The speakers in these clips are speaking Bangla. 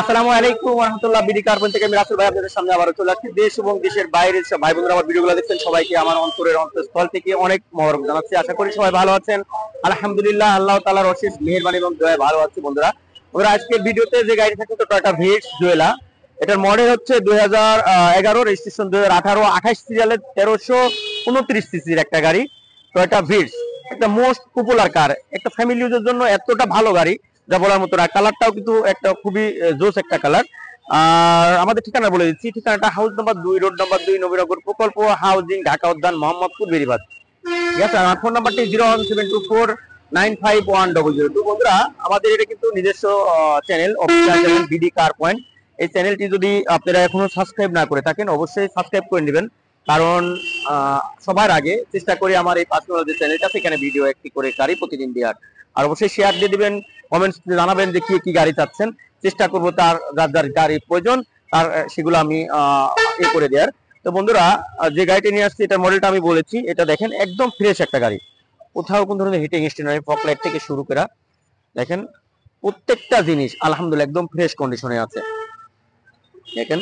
আসসালামু আলাইকুম ওয়া রাহমাতুল্লাহ। বিডি কার্বন থেকে আমি রাসেল ভাই আপনাদের সামনে আবার চলে আসছি। দেশ এবং দেশের বাইরের সব ভাই বোনেরা আমার ভিডিওগুলো দেখছেন, সবাইকে আমার অন্তরের অন্তঃস্থল থেকে অনেক মহরম জানাচ্ছি। আশা করি সবাই ভালো আছেন। আলহামদুলিল্লাহ, আল্লাহ তাআলার অশেষ মেহেরবানি এবং দয়ায় ভালো আছি। বন্ধুরা, ওরা আজকের ভিডিওতে যে গাড়ি থাকছে টয়োটা ভিটস জুয়েলা, এটার মডেল হচ্ছে 2011, রেজিস্ট্রেশন 2018, 28 সিরিয়ালের 1329 সিসির একটা গাড়ি টয়োটা ভিটস। একটা মোস্ট পপুলার কার, একটা ফ্যামিলি ইউজের জন্য এতটা ভালো গাড়ি যা বলার মতো না। কালারটাও কিন্তু একটা খুবই জোস একটা কালার। আর আমাদের ঠিকানা বলে দিচ্ছি, ঠিকানাটা house number 2, road number 2, Nabinagar প্রকল্প হাউজিং, ঢাকা উদ্যান, মোহাম্মদপুর, বেরিবাদ। ঠিক আছে, আমার ফোন নাম্বারটি 01724951002। বন্ধুরা, আমাদের এটা কিন্তু নিজস্ব channel, official channel BD car point. এই চ্যানেলটি যদি আপনারা এখনো সাবস্ক্রাইব না করে থাকেন, অবশ্যই সাবস্ক্রাইব করে নেবেন। কারণ সবার আগে চেষ্টা করি আমার এই পার্সোনাল যে চ্যানেলটা, সেখানে ভিডিও একটি করে গাড়ি প্রতিদিন দেওয়ার। আর অবশ্যই শেয়ার দিয়ে দিবেন, কমেন্টস জানাবেন যে কি গাড়ি চাচ্ছেন। চেষ্টা করবো তার যার যার গাড়ির প্রয়োজন তার সেগুলো আমি করে দেওয়ার। তো বন্ধুরা, যে গাড়িটা নিয়ে আসছি এটার মডেলটা আমি বলেছি। এটা দেখেন একদম ফ্রেশ একটা গাড়ি, কোথাও কোন ধরনের হিটিং হিস্ট্রি নয়। ফগ লাইট থেকে শুরু করে দেখেন প্রত্যেকটা জিনিস আলহামদুলিল্লাহ একদম ফ্রেশ কন্ডিশনে আছে। দেখেন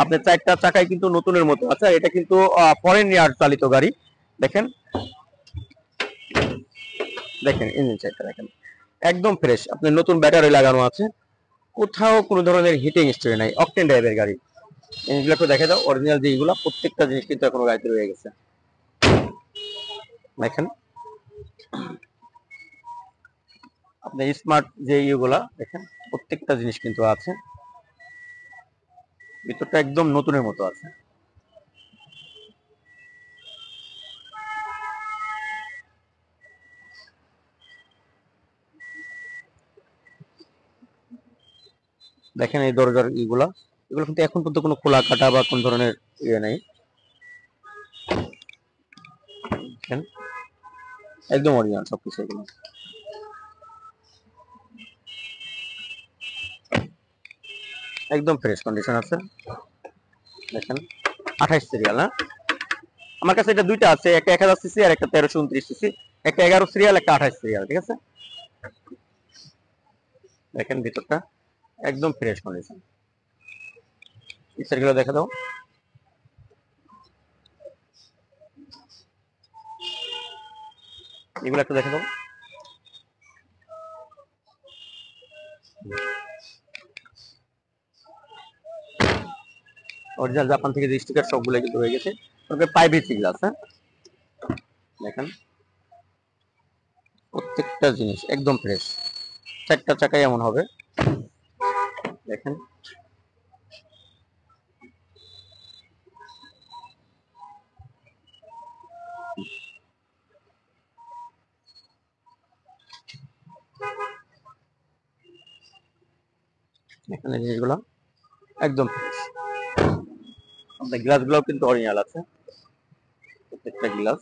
আপনার চারটা চাকায় কিন্তু নতুনের মতো আছে। এটা কিন্তু ফরেন ইয়ার্ড চালিত গাড়ি। দেখেন দেখেন ইঞ্জিন সাইডটা দেখেন একদম ফ্রেশ। আপনার নতুন ব্যাটারি লাগানো আছে, কোথাও কোনো ধরনের হিটিং হিস্ট্রি নাই। অকটেন ড্রাইভের গাড়ি। এগুলো একটু দেখে দাও, অরিজিনাল যেগুলো প্রত্যেকটা জিনিস কিন্তু এখনো গাড়িতে রয়ে গেছে। দেখেন আপনি স্মার্ট যে ইয়েগুলা দেখেন প্রত্যেকটা জিনিস কিন্তু আছে, ভিতরটা একদম নতুনের মতো আছে। দেখেন এই দরজার এগুলো কিন্তু এখন পর্যন্ত কোনো খোলা কাটা বা কোন ধরনের ইয়ে নাই। দেখেন একদম অরিজিনাল সবকিছু। এগুলো একদম ফ্রেশ কন্ডিশন আছে। দেখেন 28 সিরিয়াল না, আমার কাছে এটা দুইটা আছে, একটা 1000 সিসি আর একটা 1329 সিসি। একটা 11 সিরিয়াল, একটা 28 সিরিয়াল। ঠিক আছে, দেখেন ভিতরটা একদম ফ্রেশ কন্ডিশন। পিছার দেখা দাও। এগুলো একটু দেখে দাও। অরিজিনাল জাপান থেকে যে স্টিকার সবগুলো কিন্তু হয়ে গেছে। তবে পাইভেসি গ্লাস। হ্যাঁ, দেখেন প্রত্যেকটা জিনিস একদম ফ্রেশ। চারটা চাকাই এমন হবে। দেখেন এখানে জিনিসগুলো একদম ফ্রেশ। আপনার গ্লাসগুলোও কিন্তু অরিজিনাল আছে, প্রত্যেকটা গ্লাস।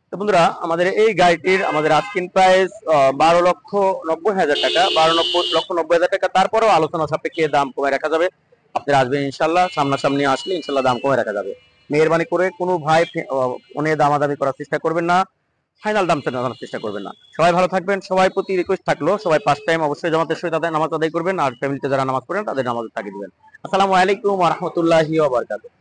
তো বন্ধুরা, আমাদের এই গাড়িটির আমাদের আস্কিং প্রাইস 12,90,000 টাকা, 12,90,000 টাকা। তারপরেও আলোচনা সাপেক্ষে দাম কমে রাখা যাবে। আপনারা আসবেন ইনশাল্লাহ, সামনাসামনি আসলে ইনশাল্লাহ দাম কমে রাখা যাবে। মেহরবানি করে কোনো ভাই ফোনে দামাদামি করার চেষ্টা করবেন না, ফাইনাল দাম জানার চেষ্টা করবেন না। সবাই ভালো থাকবেন। সবাই প্রতি রিকোয়েস্ট থাকলো, সবাই 5 টাইম অবশ্যই জামাতের সহিত নামাজ আদায় করবেন। আর ফ্যামিলিতে যারা নামাজ পড়েন তাদের নামাজ তাকে দিবেন। আসসালামু আলাইকুম ওয়া রাহমাতুল্লাহি ওয়া বারাকাতুহু।